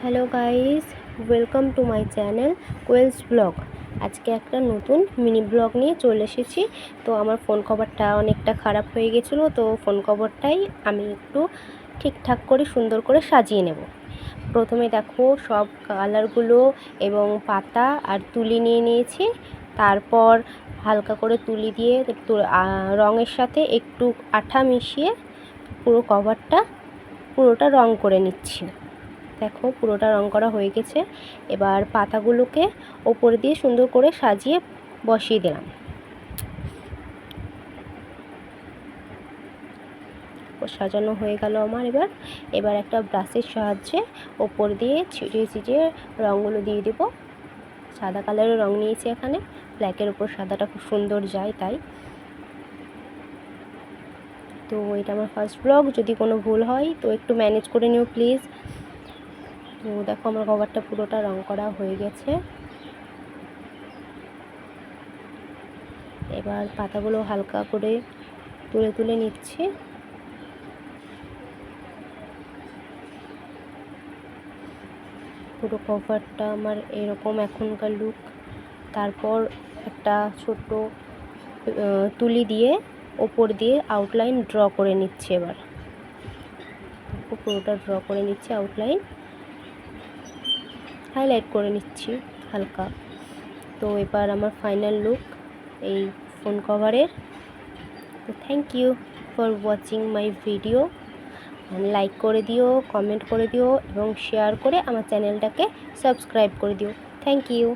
Hello guys, welcome to my channel কোয়েলস blog. আজকে একটা নতুন মিনি ব্লগ নিয়ে চলে এসেছি। তো আমার ফোন কভারটা অনেকটা খারাপ হয়ে গেছিলো, তো ফোন কভারটাই আমি একটু ঠিকঠাক করে সুন্দর করে সাজিয়ে নেব। প্রথমে দেখো সব কালারগুলো এবং পাতা আর তুলি নিয়ে নিয়েছি। তারপর হালকা করে তুলি দিয়ে একটু রঙের সাথে একটু আঠা মিশিয়ে পুরো কভারটা পুরোটা রং করে নিচ্ছি। দেখো পুরোটা রং করা হয়ে গেছে। এবার পাতাগুলোকে ওপর দিয়ে সুন্দর করে সাজিয়ে বসিয়ে দিলাম। সাজানো হয়ে গেল আমার। এবার একটা ব্রাশের সাহায্যে ওপর দিয়ে ছিটিয়ে ছিটিয়ে রঙগুলো দিয়ে দেবো। সাদা কালারের রং নিয়েছি এখানে, ব্ল্যাকের উপর সাদাটা খুব সুন্দর যায় তাই। তো এটা আমার ফার্স্ট ব্লগ, যদি কোনো ভুল হয় তো একটু ম্যানেজ করে নিও প্লিজ। তো দেখো আমার কভারটা পুরোটা রং করা হয়ে গেছে। এবার পাতাগুলো হালকা করে তুলে তুলে নিচ্ছি। পুরো কভারটা আমার এরকম এখনকার লুক। তারপর একটা ছোট তুলি দিয়ে ওপর দিয়ে আউটলাইন ড্র করে নিচ্ছি। এবার পুরোটা ড্র করে নিচ্ছি, আউটলাইন হাইলাইট করে নিচ্ছি হালকা। তো এবার আমার ফাইনাল লুক এই ফোন কভারের। তো thank you for watching my video. Like করে দিও, কমেন্ট করে দিও এবং শেয়ার করে আমার চ্যানেলটাকে সাবস্ক্রাইব করে দিও। Thank you.